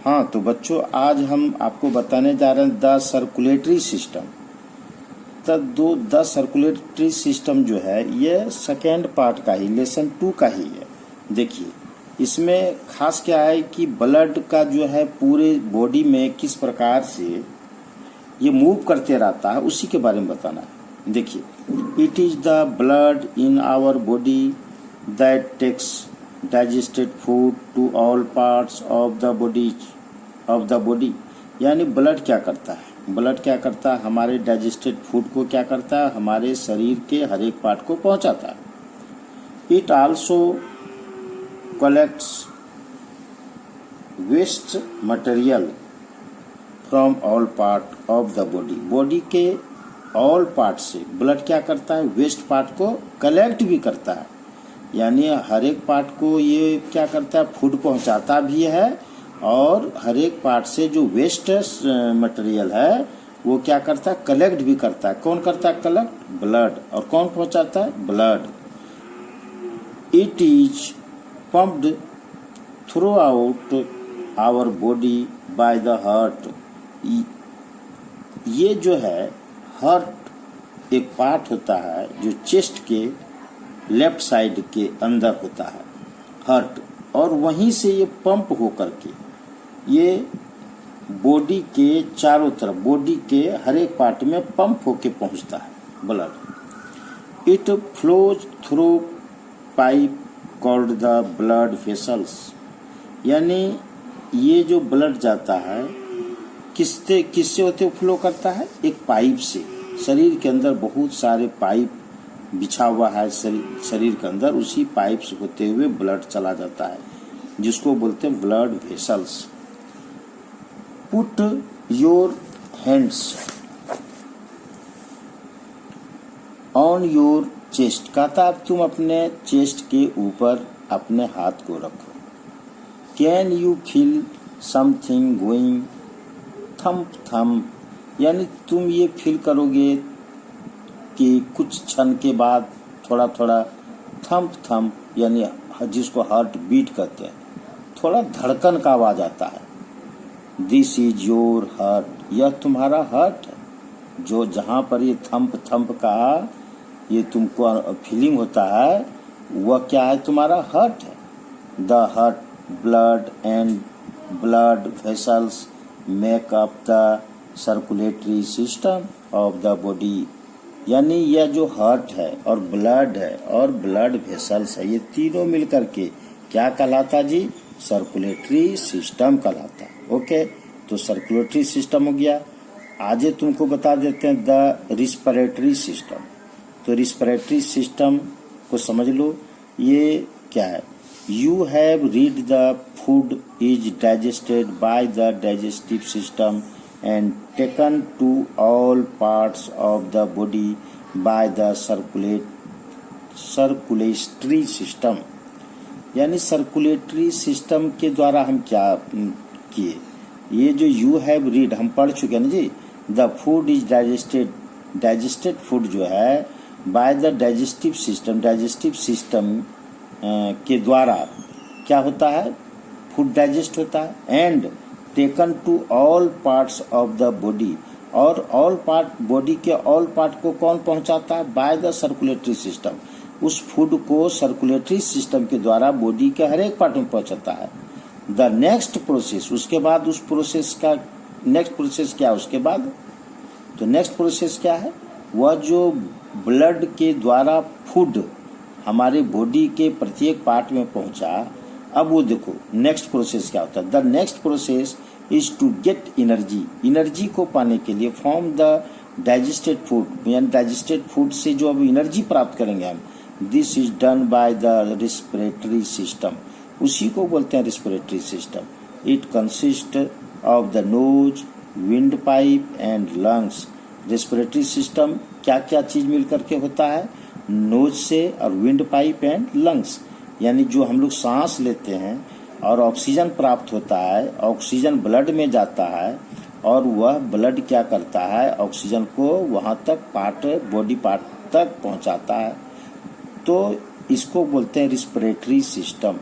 हाँ तो बच्चों, आज हम आपको बताने जा रहे हैं the circulatory system. The circulatory system जो है ये सेकेंड पार्ट का ही, लेसन 2 का ही है। देखिए इसमें खास क्या है कि ब्लड का जो है पूरे बॉडी में किस प्रकार से ये मूव करते रहता है, उसी के बारे में बताना है। देखिए, it is the blood in our body that takes digested food to all parts of the body. यानी ब्लड क्या करता है, ब्लड क्या करता है, हमारे डाइजेस्टेड फूड को क्या करता है, हमारे शरीर के हर एक पार्ट को पहुंचाता है। It also collects waste material from all part of the body. Body के ऑल पार्ट से ब्लड क्या करता है, वेस्ट पार्ट को कलेक्ट भी करता है। यानी हर एक पार्ट को ये क्या करता है, फूड पहुंचाता भी है, और हर एक पार्ट से जो वेस्ट मटेरियल है वो क्या करता है, कलेक्ट भी करता है। कौन करता है कलेक्ट, ब्लड। और कौन पहुंचाता है, blood. It is pumped throughout our body by the heart. ये जो है हार्ट एक पार्ट होता है जो चेस्ट के लेफ्ट साइड के अंदर होता है हार्ट, और वहीं से ये पंप होकर के ये बॉडी के चारों तरफ, बॉडी के हर एक पार्ट में पंप होके पहुंचता है blood. It flows through pipe called the blood vessels. यानी ये जो ब्लड जाता है किससे होते फ्लो करता है, एक पाइप से। शरीर के अंदर बहुत सारे पाइप बिछा हुआ है शरीर के अंदर, उसी पाइप से होते हुए ब्लड चला जाता है, जिसको बोलते हैं blood vessels. Put your hands on your chest. कहता है तुम अपने चेस्ट के ऊपर अपने हाथ को रखो। Can you feel something going thump thump. यानी तुम ये फील करोगे कि कुछ क्षण के बाद थोड़ा थोड़ा थम्प थम्प, यानी जिसको हार्ट बीट कहते हैं, थोड़ा धड़कन का आवाज आता है। This is your heart. यह तुम्हारा हार्ट है। जो जहां पर ये थम्प थम्प का ये तुमको फीलिंग होता है, वह क्या है, तुम्हारा हार्ट है। The heart blood and blood vessels make up the circulatory system of the body. यानी यह जो हार्ट है और ब्लड है और ब्लड वेसल्स है, ये तीनों मिलकर के क्या कहलाता जी, सर्कुलेटरी सिस्टम कहलाता है। ओके, तो सर्कुलेटरी सिस्टम हो गया। आज तुमको बता देते हैं द रिस्पिरेटरी सिस्टम। तो रिस्पिरेटरी सिस्टम को समझ लो, ये क्या है। You have read the food is digested by the digestive system and taken to all parts of the body by the circulatory system। यानी सर्कुलेटरी सिस्टम के द्वारा हम क्या किए, ये जो यू हैव रीड हम पढ़ चुके हैं ना जी। The food is digested food जो है बाय द डाइजेस्टिव सिस्टम के द्वारा क्या होता है, फूड डाइजेस्ट होता है। And taken to all parts of the body, और ऑल पार्ट, बॉडी के ऑल पार्ट को कौन पहुंचाता है, बाय द सर्कुलेटरी सिस्टम। उस फूड को सर्कुलेटरी सिस्टम के द्वारा बॉडी के हर एक पार्ट में पहुंचाता है। द नेक्स्ट प्रोसेस, उसके बाद उस प्रोसेस का नेक्स्ट प्रोसेस क्या है उसके बाद, तो नेक्स्ट प्रोसेस क्या है, वह जो ब्लड के द्वारा फूड हमारे बॉडी के प्रत्येक पार्ट में पहुंचा। अब वो देखो नेक्स्ट प्रोसेस क्या होता है। The next process is to get energy को पाने के लिए फ्रॉम द डाइजेस्टेड फूड। यानी डाइजेस्टेड फूड से जो अब एनर्जी प्राप्त करेंगे हम, this is done by the respiratory system. उसी को बोलते हैं respiratory system. It consist of the nose, wind pipe and lungs. Respiratory system क्या क्या चीज मिलकर के होता है, नोज से और विंड पाइप एंड लंग्स। यानी जो हम लोग सांस लेते हैं और ऑक्सीजन प्राप्त होता है, ऑक्सीजन ब्लड में जाता है, और वह ब्लड क्या करता है, ऑक्सीजन को वहां तक बॉडी पार्ट तक पहुंचाता है। तो इसको बोलते हैं रिस्पिरेटरी सिस्टम।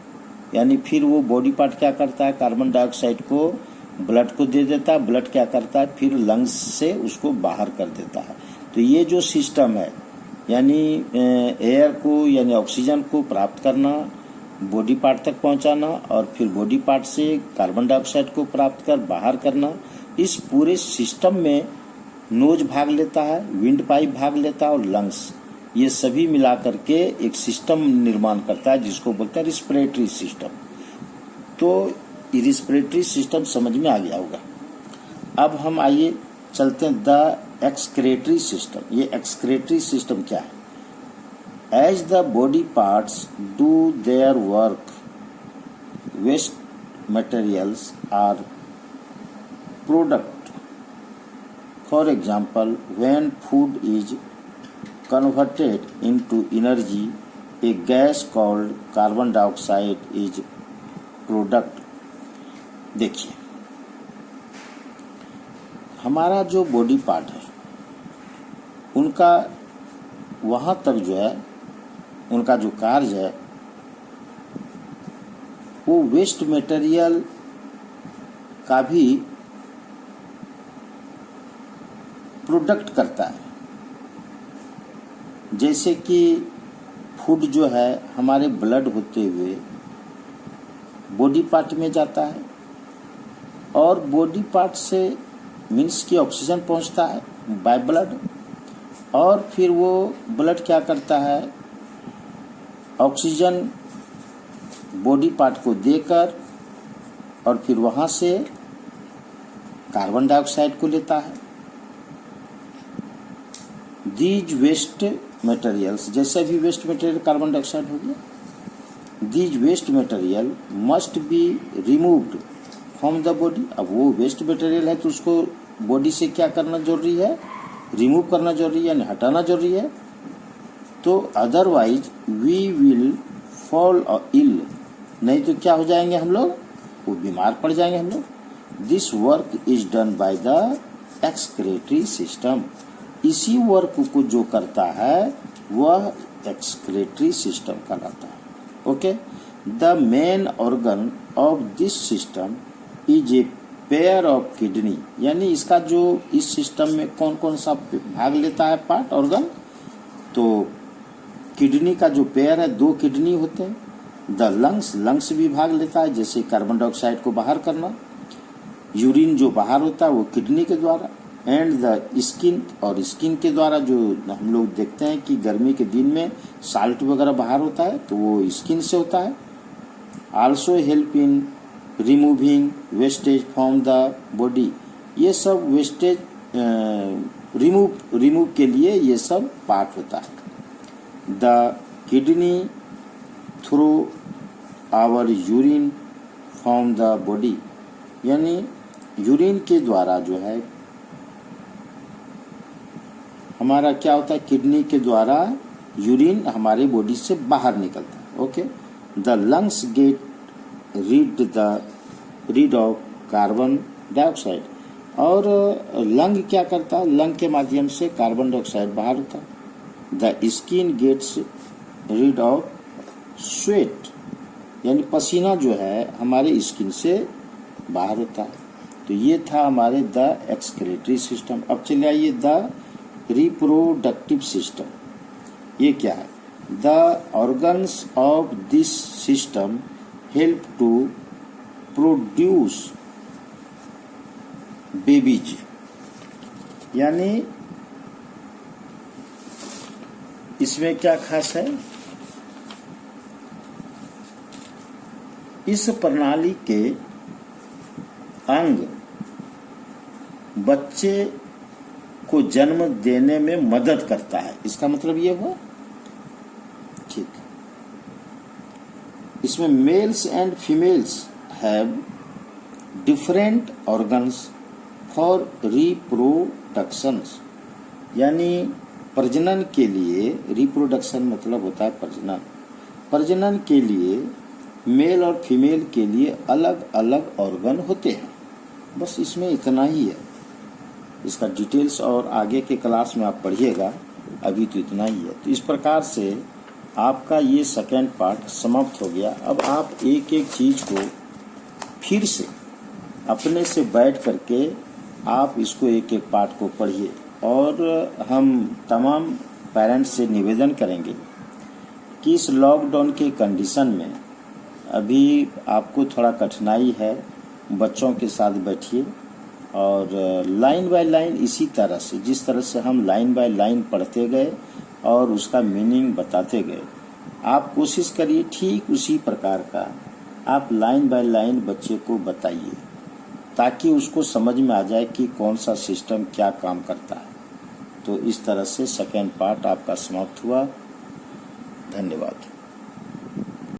यानी फिर वो बॉडी पार्ट क्या करता है, कार्बन डाइऑक्साइड को ब्लड को दे देता है, ब्लड क्या करता है फिर लंग्स से उसको बाहर कर देता है। तो ये जो सिस्टम है यानी एयर को यानी ऑक्सीजन को प्राप्त करना, बॉडी पार्ट तक पहुंचाना और फिर बॉडी पार्ट से कार्बन डाइऑक्साइड को प्राप्त कर बाहर करना, इस पूरे सिस्टम में नोज भाग लेता है, विंड पाइप भाग लेता है और लंग्स, ये सभी मिला करके एक सिस्टम निर्माण करता है जिसको बोलते हैं रिस्पिरेटरी सिस्टम। तो रिस्पिरेटरी सिस्टम समझ में आ गया होगा। अब हम आइए चलते हैं द एक्सक्रेटरी सिस्टम। ये एक्सक्रेटरी सिस्टम क्या है? As the body parts do their work, waste materials are product. For example, when food is converted into energy, a gas called carbon dioxide is product। देखिए, हमारा जो body part है उनका वहाँ तक जो है उनका जो कार्य है वो वेस्ट मटेरियल का भी प्रोडक्ट करता है। जैसे कि फूड जो है हमारे ब्लड होते हुए बॉडी पार्ट में जाता है और बॉडी पार्ट से मीन्स की ऑक्सीजन पहुंचता है बाय ब्लड, और फिर वो ब्लड क्या करता है ऑक्सीजन बॉडी पार्ट को देकर और फिर वहां से कार्बन डाइऑक्साइड को लेता है। दीज वेस्ट मटेरियल्स, जैसे भी वेस्ट मटेरियल कार्बन डाइऑक्साइड हो गया, these waste material must be removed from the body. अब वो वेस्ट मटेरियल है तो उसको बॉडी से क्या करना जरूरी है, रिमूव करना जरूरी है यानी हटाना जरूरी है। तो otherwise we will fall ill, नहीं तो क्या हो जाएंगे हम लोग, वो बीमार पड़ जाएंगे हम लोग। This work is done by the excretory system. इसी वर्क को जो करता है वह एक्सक्रेटरी सिस्टम कहलाता है। Okay, the main organ of this system is a pair of kidney. यानी इसका जो इस सिस्टम में कौन कौन सा भाग लेता है पार्ट ऑर्गन, तो किडनी का जो पेयर है, 2 किडनी होते हैं। द लंग्स, लंग्स भी भाग लेता है जैसे कार्बन डाइऑक्साइड को बाहर करना। यूरिन जो बाहर होता है वो किडनी के द्वारा। एंड द स्किन, और स्किन के द्वारा जो हम लोग देखते हैं कि गर्मी के दिन में साल्ट वगैरह बाहर होता है तो वो स्किन से होता है। Also help in removing wastage from the body. ये सब वेस्टेज रिमूव के लिए ये सब पार्ट होता है। The kidney through our urine from the body, यानी यूरिन के द्वारा जो है हमारा क्या होता है, किडनी के द्वारा यूरिन हमारे बॉडी से बाहर निकलता है। Okay, the lungs get rid of carbon dioxide, और लंग क्या करता है, लंग के माध्यम से कार्बन डाइऑक्साइड बाहर होता है। The skin gets rid of sweat, यानी पसीना जो है हमारे स्किन से बाहर होता है। तो ये था हमारे द एक्सक्रेटरी सिस्टम। अब चले आइए द रिप्रोडक्टिव सिस्टम। ये क्या है? The organs of this system help to produce babies, यानी इसमें क्या खास है, इस प्रणाली के अंग बच्चे को जन्म देने में मदद करता है। इसका मतलब ये हुआ, ठीक। इसमें mails and females have different organs for reproductions, यानी प्रजनन के लिए, रिप्रोडक्शन मतलब होता है प्रजनन, प्रजनन के लिए मेल और फीमेल के लिए अलग अलग ऑर्गन होते हैं। बस इसमें इतना ही है, इसका डिटेल्स और आगे के क्लास में आप पढ़िएगा, अभी तो इतना ही है। तो इस प्रकार से आपका ये सेकेंड पार्ट समाप्त हो गया। अब आप एक एक चीज को फिर से अपने से बैठ करके आप इसको एक एक पार्ट को पढ़िए। और हम तमाम पेरेंट्स से निवेदन करेंगे कि इस लॉकडाउन के कंडीशन में अभी आपको थोड़ा कठिनाई है, बच्चों के साथ बैठिए और लाइन बाय लाइन इसी तरह से, जिस तरह से हम लाइन बाय लाइन पढ़ते गए और उसका मीनिंग बताते गए, आप कोशिश करिए ठीक उसी प्रकार का आप लाइन बाय लाइन बच्चे को बताइए, ताकि उसको समझ में आ जाए कि कौन सा सिस्टम क्या काम करता है। तो इस तरह से सेकेंड पार्ट आपका समाप्त हुआ। धन्यवाद।